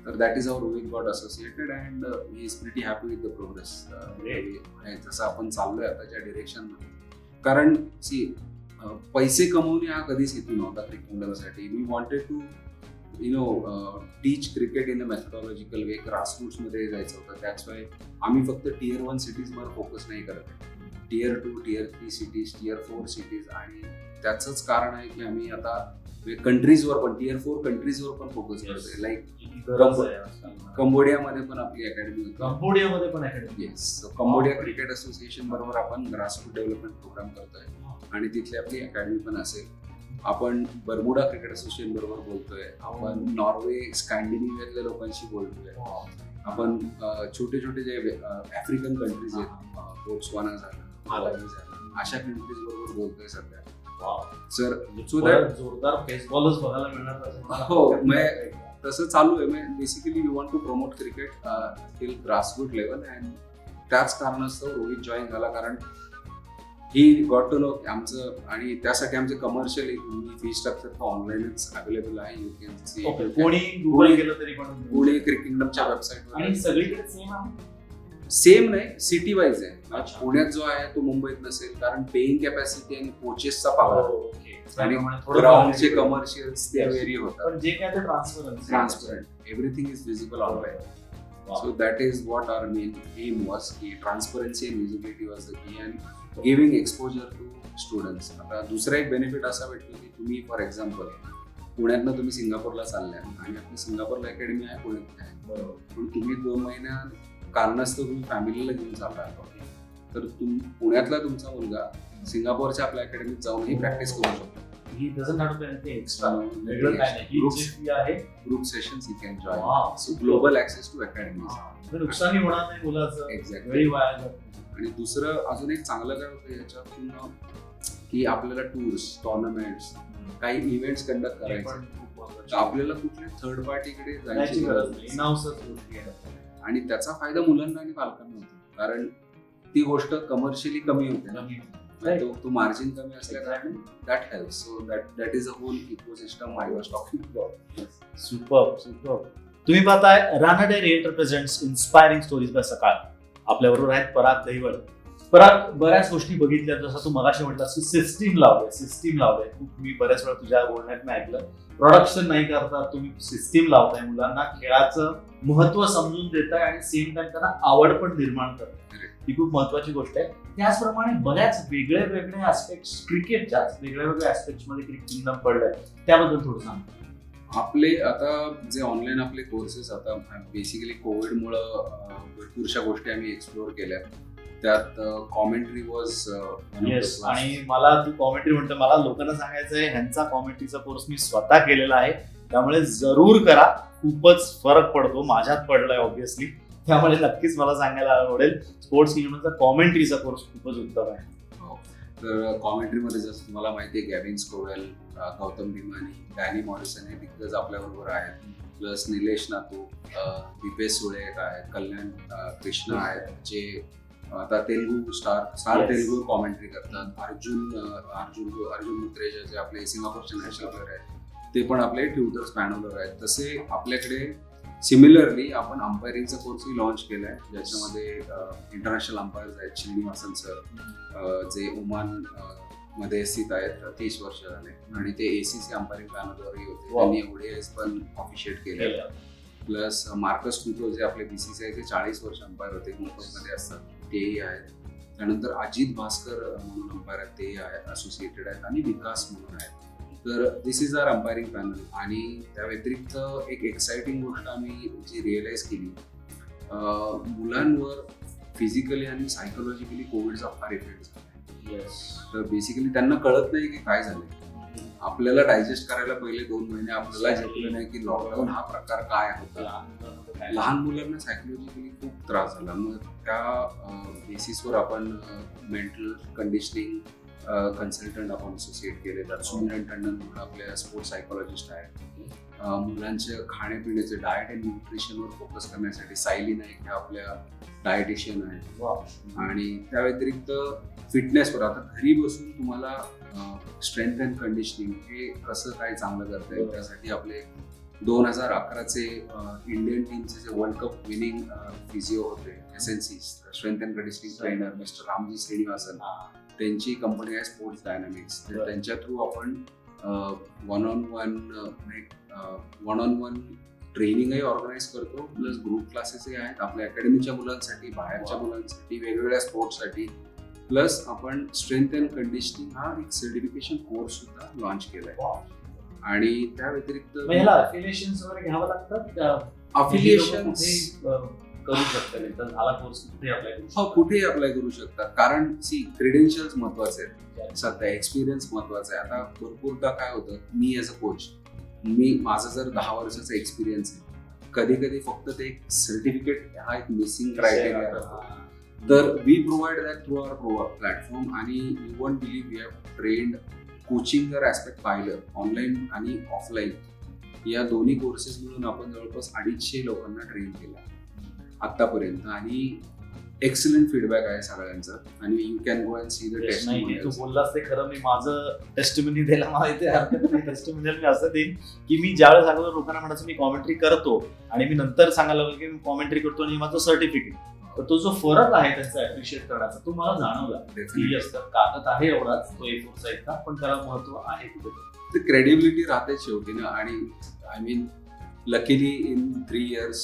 तर that is how Rohit got associated and he is pretty happy with the progress. जसं आपण चाललोय आता ज्या डिरेक्शनमध्ये, कारण पैसे कमवणे हा कधीच हेतू नव्हता क्रिकेटसाठी. We wanted to teach cricket in a methodological way. Grassroots मध्ये जायचं होतं. दॅट्स वाय आम्ही फक्त Tier 1 सिटीजवर फोकस नाही करत, Tier 2, Tier 3 cities, Tier 4 cities. आणि त्याचंच कारण आहे की आम्ही आता कंट्रीजवर पण, Tier 4 कंट्रीजवर पण फोकस करतोय. लाईक कंबोडियामध्ये पण आपली अकॅडमी होती. कंबोडियामध्ये पण academy? Yes. Cambodia cricket association बरोबर आपण ग्रासरूट डेव्हलपमेंट प्रोग्राम करतोय आणि तिथली आपली अकॅडमी पण असेल. आपण बर्मुडा क्रिकेट असोसिएशन बरोबर बोलतोय. आपण नॉर्वे, स्कॅन्डिनेव्हियातल्या लोकांशी बोलतोय. आपण छोटे छोटे जे आफ्रिकन कंट्रीज आहेत, बोत्सवाना झालं, मालावी झालं, अशा कंट्रीज बरोबर बोलतोय सध्या. सर सो दॅट जोरदार बेसबॉलच बघायला मिळणार. हो, तसं चालू आहे. Basically we want to promote cricket till grassroot level. And त्याच कारणास्तव रोहित जॉईन झाला, कारण ही गॉट टू नो आमचं, आणि त्यासाठी आमचे कमर्शियल फी स्ट्रक्चर ऑनलाईनच अवेलेबल आहे. यू कॅन सी कोणी गेलं तरी पण पुणे क्रिकेट किंगडमच्या वेबसाईटवर. आणि सगळीकडे सेम आहे? सेम नाही, सिटी वाईज आहे. पुण्यात जो आहे तो मुंबईत नसेल, कारण पेईंग कॅपॅसिटी आणि कोचेसचा पगार आणि ग्राउंडचे कमर्शियल्स ते वेरी होतात. पण जे काय ते transparent, everything is visible online. So that is what our main aim was. की transparency and visibility was the key, and giving exposure to students. आता दुसरा एक बेनिफिट असा भेटतो की तुम्ही फॉर एक्झाम्पल पुण्यातनं तुम्ही सिंगापूरला चालल्या आणि आपली सिंगापूरला अकॅडमी आहे, पुण्यात आहे, बरोबर, पण तुम्ही 2 महिन्यात कारणास्तव तुम्ही फॅमिलीला घेऊन चालला, तर पुण्यातला तुमचा मुलगा सिंगापूरच्या आपल्या अकॅडमीत जाऊनही प्रॅक्टिस करू शकतो. He doesn't have to pay extra. Group sessions he can join. So global access to academies. नुकसानी होणार नाही मुलाचं. एक्झॅक्टली. आणि दुसरं अजून एक चांगलं काय होतं याच्यातून की आपल्याला टूर्स, टुर्नामेंट्स काही इव्हेंट्स कंडक्ट हे करायचे, पण खूप महत्त्वाचं. तर आपल्याला कुठल्या थर्ड पार्टीकडे जायची जायची गरज गरज नाही. नाही. in-houseच गोष्टी आहेत. आणि त्याचा फायदा मुलांना आणि पालकांना होतो, कारण ती गोष्ट कमर्शियली कमी होते ना, Right. तो मार्जिन कमी असल्या कारणाने that help. So that is a whole ecosystem I was talking about. Super. तुम्ही पाहताय Ranade realtor presents inspiring stories by Sakal. आपल्याबरोबर आहेत पराग दहिवड. पराग, बऱ्याच गोष्टी बघितल्या, जसं तू मगाशी म्हटलास की सिस्टीम लावलंय. खूप मी बऱ्याच वेळा तुझ्या बोलण्यात ऐकलं, प्रोडक्शन नाही करता तुम्ही सिस्टीम लावताय, मुलांना खेळाचं महत्व समजून देताय आणि सेम टाइम त्यांना आवड पण निर्माण करताय. ही खूप महत्वाची गोष्ट आहे. त्याचप्रमाणे बऱ्याच वेगळे ऍस्पेक्ट क्रिकेटच्या वेगळ्या ऍस्पेक्ट मध्ये क्रिकेट किंगडम पडलंय, त्याबद्दल थोडं सांग. आपले आता जे ऑनलाईन आपले कोर्सेस, आता बेसिकली कोविडमुळं भरपूरशा गोष्टी आम्ही एक्सप्लोअर केल्या. त्यात कॉमेंट्री वॉज येस, आणि मला तू कॉमेंट्री म्हणतो, मला लोकांना सांगायचं आहे ह्यांचा कॉमेंट्रीचा कोर्स मी स्वतः केलेला आहे, त्यामुळे जरूर करा. खूपच फरक पडतो, माझ्यात पडलाय ऑब्व्हियसली, त्यामुळे नक्कीच मला सांगायला आवडेल. स्पोर्ट्स किंगडमचा कॉमेंट्रीचा कोर्स खूपच उत्तम आहे. तर कॉमेंट्रीमध्ये जसं तुम्हाला माहिती आहे, गॅविन स्कोवेल, गौतम भीमानी, डॅनी मॉरिसन हे दिग्गज आपल्याबरोबर आहेत. प्लस निलेश नातू, दीपेश सुळे आहेत, कल्याण कृष्णा आहेत, जे आता Telugu star Yes. Telugu commentary करतात. अर्जुन मुत्रेजा जे आपले सिंगापूरचे नॅशनल प्लेअर आहेत, ते पण आपले ट्युटर्स पॅनलवर आहेत. तसे आपल्याकडे सिमिलरली आपण अंपायरिंगचा कोर्सही लॉन्च केलाय, ज्याच्यामध्ये इंटरनॅशनल अंपायर्स आहेत. श्रीनिवासन सर, जे ओमान मध्ये स्थित आहेत, 30 वर्ष झाले, आणि ते ACC अंपायरिंग पॅनलवरही होते. Wow. त्यांनी ODIs पण ऑफिशिएट केले. प्लस मार्कस कुतो, जे आपले BCCIचे 40 वर्ष अंपायर होते, मुंबईमध्ये असतात, तेही आहेत. त्यानंतर अजित भास्कर म्हणून अंपायर आहेत, तेही आहेत, असोसिएटेड आहेत, आणि विकास म्हणून आहेत. तर दिस इज आवर अंपायरिंग पॅनल. आणि त्या व्यतिरिक्त एक एक्साइटिंग गोष्ट आम्ही जी रिअलाइज केली, मुलांवर फिजिकली आणि सायकोलॉजिकली कोविडचा फार इफेक्ट झाला. तर बेसिकली त्यांना कळत नाही की काय झालंय. आपल्याला डायजेस्ट करायला पहिले 2 महिने आपल्याला झेपलं नाही की लॉकडाऊन हा प्रकार काय होता. लहान मुलांना सायकोलॉजिकली खूप त्रास झाला. मग त्या बेसिसवर आपण मेंटल कंडिशनिंग कन्सल्टंट आपण असोसिएट केले. त्यात सुमिरन टंडन म्हणून आपल्या स्पोर्ट्स सायकोलॉजिस्ट आहेत. मुलांचे खाण्यापिण्याचे डाएट अँड न्यूट्रिशनवर फोकस करण्यासाठी सायली नाईक ह्या आपल्या डायटिशियन आहेत. आणि त्या व्यतिरिक्त फिटनेसवर, आता घरी बसून तुम्हाला स्ट्रेंथ अँड कंडिशनिंग हे कसं काय चांगलं करता येईल, त्यासाठी आपले 2011चे इंडियन टीमचे जे वर्ल्ड कप विनिंग फिजिओ होते, SNC strength and conditioning trainer mister Ramji Srinivasan, त्यांची कंपनी आहे स्पोर्ट्स डायनामिक्स. त्यांच्या थ्रू आपण वन ऑन वन ट्रेनिंगही ऑर्गनाईज करतो. प्लस ग्रुप क्लासेसही आहेत आपल्या अकॅडमीच्या मुलांसाठी, बाहेरच्या मुलांसाठी, वेगवेगळ्या स्पोर्ट्ससाठी. प्लस आपण स्ट्रेंथ अँड कंडिशनिंग हा एक सर्टिफिकेशन कोर्स सुद्धा लॉन्च केलाय. आणि त्या व्यतिरिक्त अफिलिएशन्स वगैरे घ्यावं लागतात. अफिलिएशन्स करू शकतात, झाला कोर्स कुठे अप्लाय करू शकतात. कुठेही अप्लाय करू शकतात, कारण क्रेडेन्शियल्स महत्वाचे आहेत, सध्या एक्सपिरियन्स महत्वाचा आहे. आता भरपूरदा काय होतं, मी ॲज अ कोच, माझा जर 10 वर्षाचा एक्सपिरियन्स आहे, कधी कधी फक्त ते एक सर्टिफिकेट हा एक मिसिंग क्रायटेरिया असतो. तर we provide that through our platform. आणि you won't believe, we have trend coaching जर ऍस्पेक्ट पाहिलं, ऑनलाईन आणि ऑफलाईन या दोन्ही कोर्सेस मिळून आपण जवळपास 250 लोकांना ट्रेन केलं आतापर्यंत. आणि एक्सलंट फीडबॅक आहे सगळ्यांचा. आणि you can go and see the testimonials. तू बोललास ते खरं, मी माझं टेस्टिमोनी द्यायला मला इथे हरकत नाही. टेस्टिमोनियल मी असं देईन की मी ज्यावेळेस अगोदर लोकांना म्हणायचं मी कॉमेंट्री करतो, आणि मी नंतर सांगायला लागलो की मी कॉमेंट्री करतो आणि माझं सर्टिफिकेट, तर तो जो फरक आहे त्यांचा ऍप्रिशिएट करण्याचा, तो मला जाणवला. कागद आहे एवढाच, तो A4 साईजचा, पण त्याला महत्व आहे कुठे. क्रेडिबिलिटी राहते शेवटी ना. आणि I mean luckily in 3 years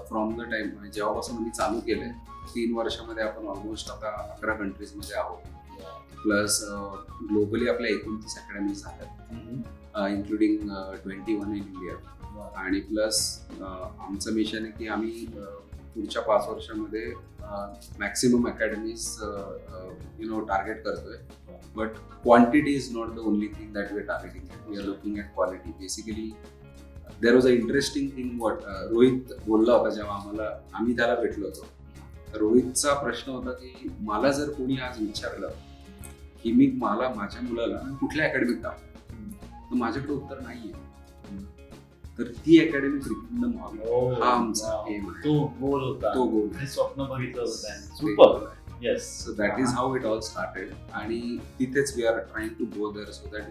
from the time, जेव्हापासून मी चालू केलंय, 3 वर्षामध्ये आपण ऑलमोस्ट आता 11 कंट्रीजमध्ये आहोत. प्लस ग्लोबली आपल्या 29 अकॅडमीज आहेत, इन्क्लुडिंग 21 इन इंडिया. आणि प्लस आमचं मिशन आहे की आम्ही पुढच्या 5 वर्षामध्ये मॅक्सिमम अकॅडमीज टार्गेट करतोय. But quantity is not the only thing that we are targeting. We are looking at quality. Basically there was a interesting thing what Rohit बोलला होता जेव्हा आम्ही त्याला भेटलो होतो. रोहितचा प्रश्न होता की मला जर कोणी आज विचारलं की माझ्या मुलाला कुठल्या अकॅडमीत टाकू, तर माझ्याकडे उत्तर नाहीये. तर ती अकॅडमी क्रिकेटनं व्हावी हा आमचा एम आहे. तो गोल होता, तो गोल ते स्वप्न बघितलं होतं. Super. Yes. So that is how it all started. आणि तिथेच we are trying to go there so that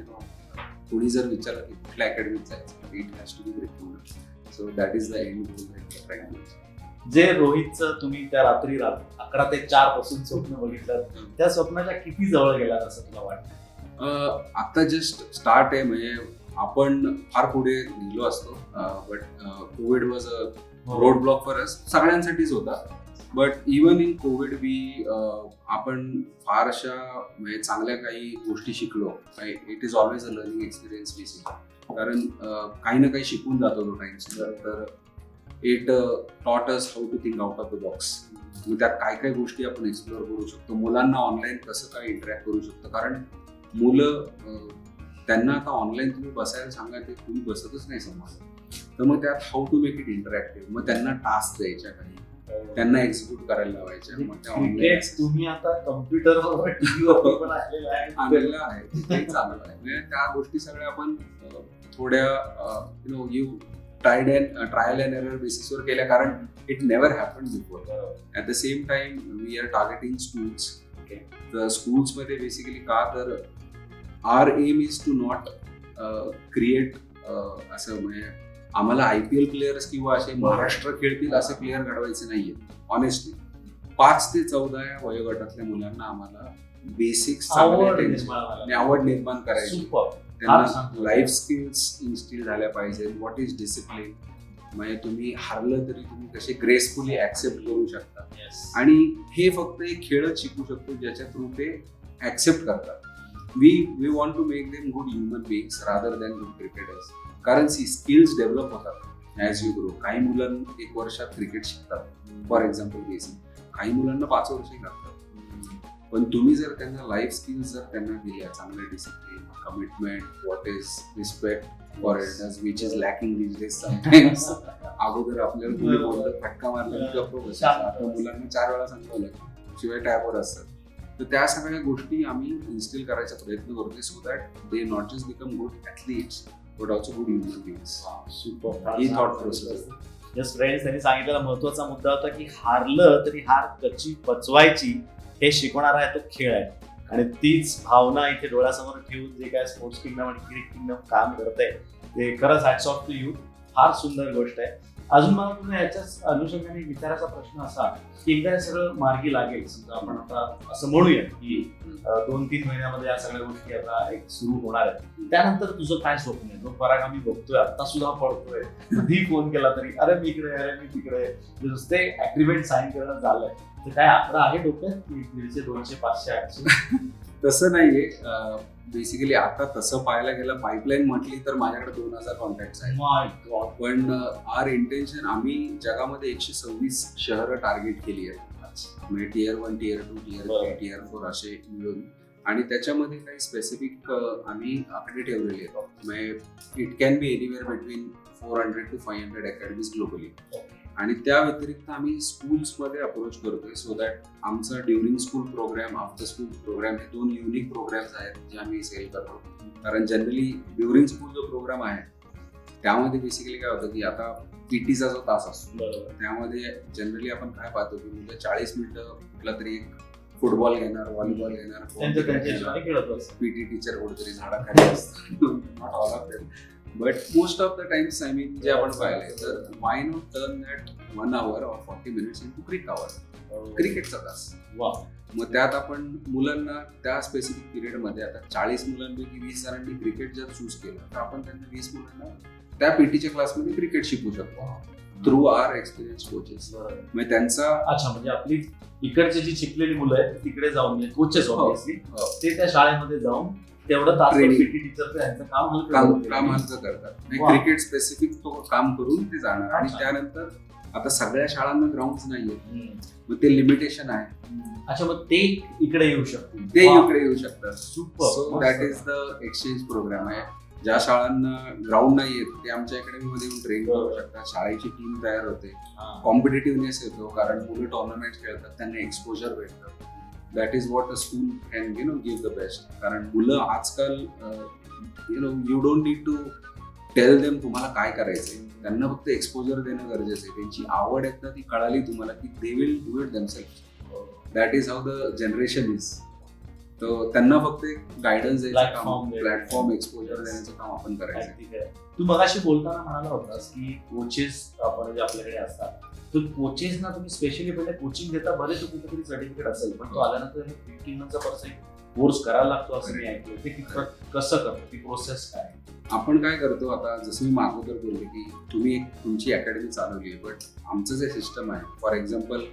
कोणी जर विचारलं की कुठल्या अकॅडमीत जायचं, it has to be cricket. So that is the end goal. जे रोहितचं तुम्ही त्या रात्री 11 ते 4 पासून स्वप्न बघितलं, त्या स्वप्नाच्या किती जवळ गेलात असं तुला वाटतं? आता जस्ट स्टार्ट आहे. म्हणजे आपण फार पुढे गेलो असतो, but Covid was a road block for us, सगळ्यांसाठीच होता. बट इवन इन कोविड आपण फार अशा म्हणजे चांगल्या काही गोष्टी शिकलो. It is always a learning experience basic. कारण काही ना काही शिकून जातो तो टाइम्स. तर it taught us how to think out of the box. मग त्यात काय काय गोष्टी आपण एक्सप्लोअर करू शकतो, मुलांना ऑनलाईन कसं काय इंटरॅक्ट करू शकतो. कारण मुलं त्यांना आता ऑनलाईन तुम्ही बसायला सांगा ते तुम्ही बसतच नाही समोर. तर मग त्यात how to make it interactive. मग त्यांना टास्क द्यायच्या, काही त्यांना एक्झिक्यूट करायला लावायच्या. मग त्या ऑनलाईन तुम्ही आता कम्प्युटरवर टीव्हीवर पण आणलेलं आहे, ते चालू आहे. म्हणजे त्या गोष्टी सगळ्या आपण थोड्या ट्रायल अँड एरर बेसिसवर केल्या. कारण it never happened before. At the same time we are targeting schools. तर स्कूल्समध्ये बेसिकली का तर our aim is to not create असं म्हणजे आम्हाला IPL प्लेयर्स किंवा असे महाराष्ट्र खेळतील असे प्लेयर घडवायचे नाहीये. ऑनेस्टली 5 ते 14 या वयोगटातल्या मुलांना आम्हाला बेसिक्स आवड निर्माण करायची. त्यांना लाईफ स्किल्स इन्स्टिल झाल्या पाहिजे. व्हॉट इज डिसिप्लिन, म्हणजे तुम्ही हारलं तरी तुम्ही कसे ग्रेसफुली ऍक्सेप्ट करू शकता. आणि हे फक्त एक खेळच शिकू शकतो ज्याच्या थ्रू ते ऍक्सेप्ट करतात. We want to make them good human beings rather than good cricketers. कारण स्किल्स डेव्हलप होतात ॲज यू ग्रो. काही मुलांना 1 वर्षात क्रिकेट शिकतात फॉर एक्झाम्पल बेसिक, काही मुलांना 5 वर्षही लागतात. पण तुम्ही जर त्यांना लाईफ स्किल्स जर त्यांना दिल्या, चांगलं discipline, commitment, what is respect for elders which is lacking this days sometimes. अगोदर आपल्याला तुम्ही बोललं फटका मारला की गप्प बसायचं. आता मुलांना 4 वेळा सांगावं लागतं, शिवाय टॅबवर असतात. तर त्या सगळ्या गोष्टी आम्ही इन्स्टिल करायचा प्रयत्न करतोय so that they not just become good athletes but also good human beings. He thought process. Just friends, त्यांनी सांगितलेला महत्वाचा मुद्दा होता की हारलं तरी हार कशी पचवायची हे शिकवणारा आहे तो खेळ आहे. आणि तीच भावना इथे डोळ्यासमोर ठेवून जे काय स्पोर्ट्स किंगडम आणि क्रिकेट किंगडम काम करत आहे ते खरंच हॅट्स ऑफ टू यू. फार सुंदर गोष्ट आहे. अजून मला तुम्हाला याच्याच अनुषंगाने विचारायचा प्रश्न असा की एकदा हे सगळं मार्गी लागेल, समजा आपण आता असं म्हणूया की 2-3 महिन्यामध्ये या सगळ्या गोष्टी आता एक सुरू होणार आहेत, त्यानंतर तुझं काय स्वप्न आहे? जो पराग आम्ही बघतोय आता सुद्धा पळतोय, कधी फोन केला तरी अरे मी इकडे, अरे मी तिकडे, नुसते अग्रीमेंट साईन करणं झालंय. तर काय आकडा आहे डोक्यात की 150, 200, 500, 800? तसं नाहीये. बेसिकली आता तसं पाहायला गेलं, पाईपलाईन म्हटली तर माझ्याकडे 2000 कॉन्टॅक्ट आहेत. पण आर इंटेन्शन, आम्ही जगामध्ये 126 शहरं टार्गेट केली आहेत. म्हणजे Tier 1, Tier 2, Tier 3, Tier 4 असे मिळून. आणि त्याच्यामध्ये काही स्पेसिफिक आम्ही आकडे ठेवलेले आहेत. म्हणजे it can be anywhere between 400 to 500 academies globally. आणि त्या व्यतिरिक्त आम्ही स्कूल्समध्ये अप्रोच करतोय सो दॅट आमचं during school programme, after school programme हे 2 युनिक प्रोग्राम्स आहेत जे आम्ही सेल करतो. कारण जनरली ड्युरिंग स्कूल जो प्रोग्राम आहे त्यामध्ये बेसिकली काय होतं की आता PT जो तास असतो त्यामध्ये जनरली आपण काय पाहतो की मुलं 40 मिनिटं कुठला तरी एक फुटबॉल घेणार, व्हॉलीबॉल घेणार, PT टीचर कुठेतरी झाडाखाली असतं. Not all of them but most of the times I mean जे आपण पाहिलंय, तर why not turn that 1 hour or 40 minutes into क्रिक आवर, क्रिकेटचा तास. मग त्यात आपण मुलांना त्या स्पेसिफिक पिरियडमध्ये आता 40 मुलांपैकी 20 जणांनी क्रिकेट जर चूज केलं तर आपण त्यांना 20 मुलांना त्या PTच्या क्लासमध्ये क्रिकेट शिकवू शकतो थ्रू आर एक्सपिरियन्स कोचेस. म्हणजे त्यांचा अच्छा, म्हणजे आपली इकडची जी शिकलेली मुलं आहेत तिकडे जाऊन कोचेस ऑब्विसली ते त्या शाळेमध्ये जाऊन तेवढं तास PT टीचर त्यांचं काम हलकं करतात. क्रिकेट स्पेसिफिक तो काम करून ते जाणार. आणि त्यानंतर आता सगळ्या शाळांना ग्राउंड नाहीये, मग ते लिमिटेशन आहे. अच्छा, मग ते इकडे येऊ शकतात, ते इकडे येऊ शकतात. So that is the exchange programme आहे. ज्या शाळांना ग्राउंड नाहीये ते आमच्या अकॅडमीमध्ये येऊन ट्रेन करू शकतात. शाळेची टीम तयार होते, कॉम्पिटेटिव्हनेस येतो कारण मुलं टुर्नामेंट खेळतात, त्यांना एक्सपोजर भेटतं. That is what a school can give the best. कारण मुलं आजकाल you don't need to tell them तुम्हाला काय करायचंय, त्यांना फक्त एक्सपोजर देणं गरजेचं आहे. त्यांची आवड एकदा ती कळाली तुम्हाला की they will do it themselves. That is how the generation is. तर त्यांना फक्त एक गायडन्स द्यायचं काम, प्लॅटफॉर्म एक्सपोजर देण्याचं काम आपण करायचं. तू मगाशी बोलताना म्हणाला होतास की कोचेस आपण जे आपल्याकडे असतात, तर कोचेसना तुम्ही स्पेशली पहिले कोचिंग देता, भले तो कुठेतरी सर्टिफिकेट असेल, पण तो आल्यानंतर हे क्रिकेटचा पर्सन कोर्स करायला लागतो असं मी ऐकलं. ते कसं करतो, ती प्रोसेस काय? आपण काय करतो आता, जसं मी अगोदर बोलले की तुम्ही एक तुमची अकॅडमी चालवली आहे, बट आमचं जे सिस्टम आहे, फॉर एक्झाम्पल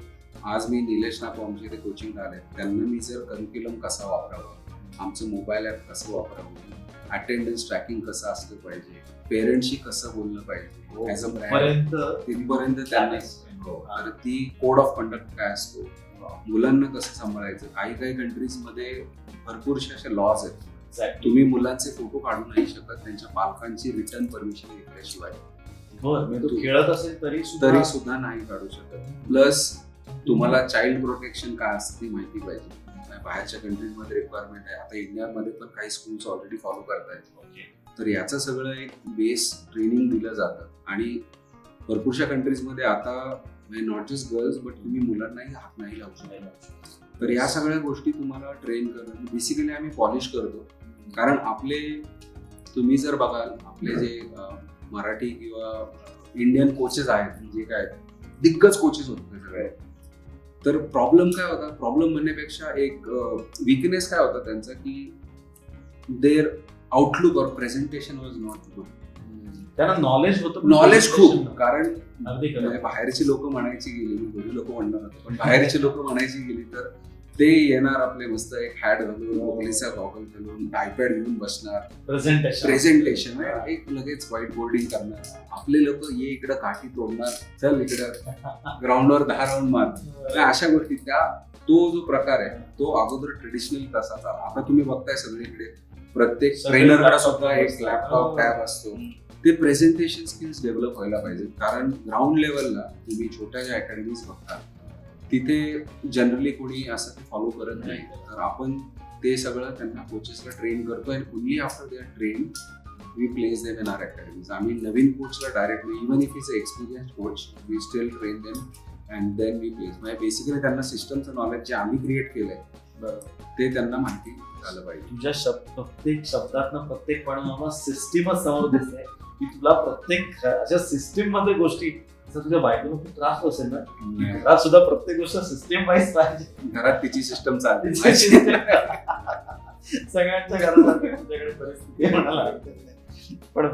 आज मी निलेश नाको आमचे ते कोचिंग आले, त्यांना मी जर करिक्युलम कसा वापरावा, आमचं मोबाईल ॲप कसं वापरावं, अटेंडन्स ट्रॅकिंग कसं असलं पाहिजे, पेरेंट्सशी कसं बोललं पाहिजे ॲज अ ब्रँड, तिथपर्यंत त्यांना तर ती कोड ऑफ कंडक्ट काय असतो, मुलांना कसं सांभाळायचं. काही कंट्रीजमध्ये भरपूरशे असे लॉज आहेत. तुम्ही मुलांचे फोटो काढू नाही शकत त्यांच्या पालकांची रिटर्न परमिशन घेतल्याशिवाय. खेळत असेल तरी सुद्धा नाही काढू शकत. प्लस तुम्हाला चाइल्ड प्रोटेक्शन काय असतं ती माहिती पाहिजे. बाहेरच्या कंट्रीजमध्ये रिक्वायरमेंट आहे. आता इंडियामध्ये पण काही स्कूल्स ऑलरेडी फॉलो करतायत. तर याचं सगळं एक बेस ट्रेनिंग दिलं जातं. आणि भरपूरशा कंट्रीजमध्ये आता नॉट जस्ट गर्ल्स बट तुम्ही मुलांनाही हात नाही लावू शकता. तर या सगळ्या गोष्टी तुम्हाला ट्रेन करणं बेसिकली आम्ही पॉलिश करतो. कारण तुम्ही जर बघाल आपले जे मराठी किंवा इंडियन कोचेस आहेत, जे काय दिग्गज कोचेस होते सगळे, तर प्रॉब्लेम काय होता, प्रॉब्लेम म्हणण्यापेक्षा एक विकनेस काय होता त्यांचा की देअर आउटलुक और प्रेझेंटेशन वॉज नॉट गुड. त्यांना नॉलेज खूप. कारण बाहेरची लोक म्हणायची गेली, मी घरी लोक म्हणणार होते, पण बाहेरची लोक म्हणायची गेली तर ते येणार आपले मस्त एक हॅट घालून, पोलिसा गॉगल घालून, आयपॅड घेऊन बसणार, प्रेझेंटेशन एक लगेच व्हाईट बोर्डिंग करणार. आपले लोक ये इकडं काठी तोडणार, चल इकडं ग्राउंडवर 10 राऊंड मार, अशा गोष्टी. तो जो प्रकार आहे तो अगोदर ट्रेडिशनल तसा चालला. आता तुम्ही बघताय सगळीकडे प्रत्येक ट्रेनरकडे सुद्धा एक लॅपटॉप टॅब असतो. ते प्रेझेंटेशन स्किल्स डेव्हलप व्हायला पाहिजे. कारण ग्राउंड लेवलला तुम्ही छोट्या ज्या अकॅडमीज बघता तिथे जनरली कोणी असं ते फॉलो करत नाही. तर आपण ते सगळं त्यांना कोचेसला ट्रेन करतो. आणि only after they are train we place them in our academies. आम्ही नवीन कोचला directly, even if is a experience coach, we still train them and then we place. म्हणजे बेसिकली त्यांना सिस्टमचं नॉलेज जे आम्ही क्रिएट केलंय ते त्यांना माहिती झालं पाहिजे. तुझ्या प्रत्येक शब्दातनं प्रत्येकपणे सिस्टीमच समोर दिसते की तुला प्रत्येक अशा सिस्टीम मध्ये गोष्टी, तुझ्या बायकोला खूप त्रास असेल ना, घरात सुद्धा प्रत्येक गोष्ट सिस्टीम वाईज पाहिजे. घरात तिची सिस्टम चालते. सगळ्यांच्या घरात तुझ्याकडे परिस्थिती म्हणाला. पण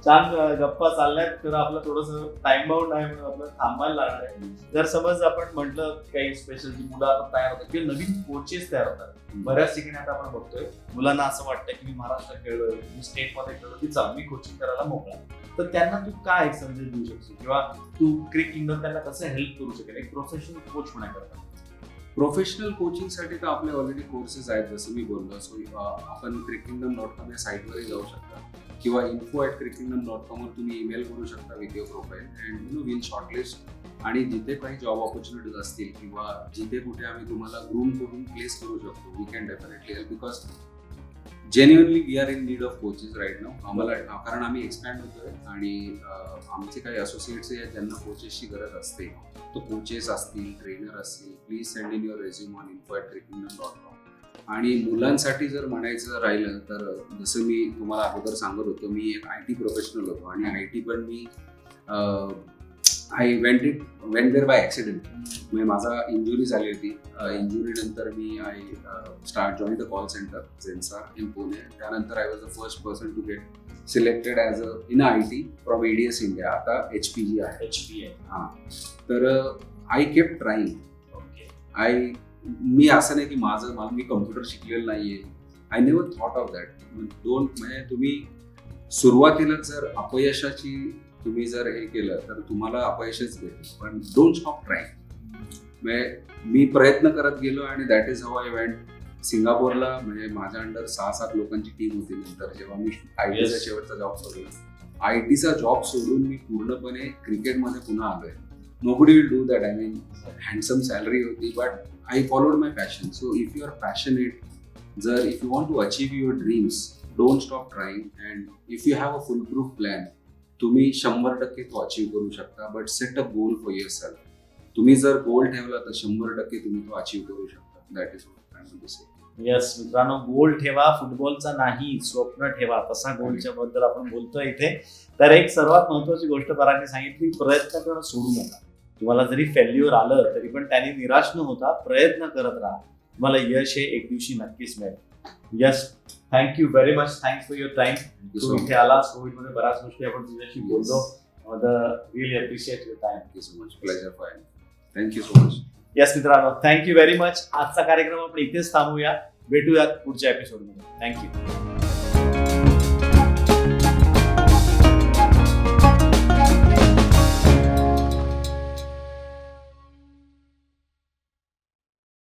छान गप्पा चालल्यात. तर आपलं थोडस टाइम बाउंड आहे म्हणून आपलं थांबायला लागणार आहे. जर समज आपण म्हटलं काही स्पेशल जी मुलं आता तयार होतात किंवा नवीन कोचेस तयार होतात, बऱ्याच ठिकाणी आता आपण बघतोय मुलांना असं वाटतं की मी महाराष्ट्रात खेळलोय, मी स्टेटमध्ये खेळलो, की चाल मी कोचिंग करायला मोकळा. तर त्यांना तू काय एक संदेश देऊ शकतो किंवा तू क्रिक किंगडम त्यांना कसं हेल्प करू शकेल एक प्रोफेशनल कोच होण्याकरता? प्रोफेशनल कोचिंगसाठी तर आपले ऑलरेडी कोर्सेस आहेत, जसं मी बोललो. सो आपण crickingdom.com या साईटवरही जाऊ शकता किंवा info@crickingdom.com वर तुम्ही ईमेल करू शकता with your profile and will shortlist. आणि जिथे काही जॉब ऑपॉर्च्युनिटीज असतील किंवा जिथे कुठे आम्ही तुम्हाला ग्रूम करून प्लेस करू शकतो, we can definitely help. Because genuinely we are in need of coaches right now. आम्हाला कारण आम्ही एक्सपॅन्ड होतोय आणि आमचे काही असोसिएट्स आहेत ज्यांना कोचेसची गरज असते. तो कोचेस असतील, ट्रेनर असतील, please send in your resume on info@crickingdom.com. आणि मुलांसाठी जर म्हणायचं राहिलं तर जसं मी तुम्हाला अगोदर सांगत होतो, मी एक IT प्रोफेशनल होतो आणि IT पण मी I went there by accident. म्हणजे माझा इंजुरी झाली होती. इंजुरी नंतर मी जॉईन द कॉल सेंटर झेन्सा इन पुणे. त्यानंतर I was the first person to get selected as in IT from ADS India. आता HPG आहे. हां, तर आय केप्ट ट्राईंग. मी असं नाही की मी कम्प्युटर शिकलेलं नाहीये. I never thought of that. म्हणजे तुम्ही सुरुवातीला जर अपयशाची तुम्ही जर हे केलं तर तुम्हाला अपयशच भेटेल, पण डोंट स्टॉप ट्राईंग. मी प्रयत्न करत गेलो आणि that is how I went. सिंगापूरला म्हणजे माझ्या अंडर 6-7 लोकांची टीम होती. नंतर जेव्हा मी ITचा शेवटचा जॉब सोडला, ITचा जॉब सोडून मी पूर्णपणे क्रिकेटमध्ये पुन्हा आलोय. Nobody will do that. I mean handsome salary होती, but I followed my passion. So if you are passionate, जर if you want to achieve your dreams, don't stop trying. And if you have a foolproof plan, तुम्ही 100% तो achieve करू शकता. But set a goal for yourself. तुम्ही जर गोल ठेवला तर 100% तुम्ही तो अचीव करू शकता. That is what I want to say. Yes मित्रांनो, गोल ठेवा, फुटबॉलचा नाही, स्वप्न ठेवा. तसा गोलच्या बद्दल आपण बोलतोय इथे. तर एक सर्वात महत्वाची गोष्ट परागने सांगितली, प्रयत्न करणं सोडू नका. तुम्हाला जरी फेल्युअर आलं तरी पण त्याने निराश न होता प्रयत्न करत राहा. तुम्हाला यश हे एक दिवशी नक्कीच मिळेल. Yes, thank you very much. Thanks for your time. तू इथे आलास, कोविडमध्ये बऱ्याच गोष्टी आपण तुझ्याशी बोललो. Really appreciate your time. Thank you so much. Pleasure for me. Thank you so much. Yes मित्रांनो, थँक्यू व्हेरी मच. आजचा कार्यक्रम आपण इथेच थांबूया. भेटूयात पुढच्या एपिसोडमध्ये. थँक्यू.